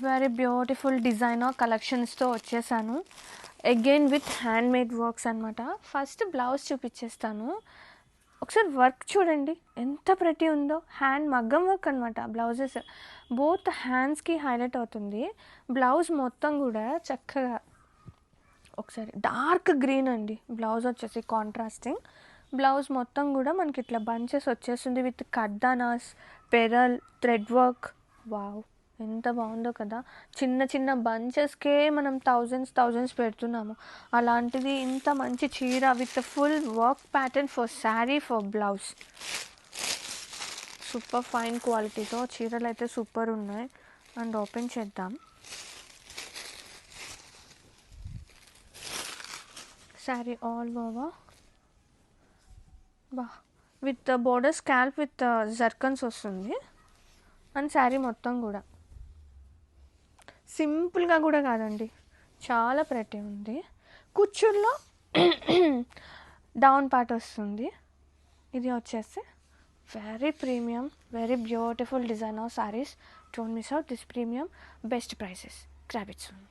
Very beautiful designer కలెక్షన్స్తో వచ్చేసాను. Again with hand made works అనమాట. First blouse చూపించేస్తాను. ఒకసారి వర్క్ చూడండి ఎంత ప్రతి ఉందో. హ్యాండ్ మగ్గం వర్క్ అనమాట. బ్లౌజెస్ బోత్ హ్యాండ్స్కి హైలైట్ అవుతుంది. బ్లౌజ్ మొత్తం కూడా చక్కగా ఒకసారి డార్క్ గ్రీన్ అండి. బ్లౌజ్ వచ్చేసి కాంట్రాస్టింగ్. బ్లౌజ్ మొత్తం కూడా మనకి ఇట్లా బంచెస్ వచ్చేస్తుంది విత్ కడ్దానాస్, పెరల్, థ్రెడ్ వర్క్. వావ్, ఎంత బాగుందో కదా. చిన్న చిన్న బంచెస్కే మనం థౌజండ్స్ పెడుతున్నాము. అలాంటిది ఇంత మంచి చీర with full work pattern for sari, for blouse. Super fine క్వాలిటీతో చీరలు అయితే సూపర్ ఉన్నాయి. అండ్ ఓపెన్ చేద్దాం. శారీ ఆల్ ఓవర్ బా with border scalp with zircons వస్తుంది. అండ్ శారీ మొత్తం కూడా సింపుల్గా కూడా కాదండి, చాలా ప్రెటీ ఉంది. కుచ్చుల్లో డౌన్ పార్ట్ వస్తుంది. ఇది వచ్చేసి very premium, very beautiful designer saris. Don't miss out this premium. Best prices. Grab it soon.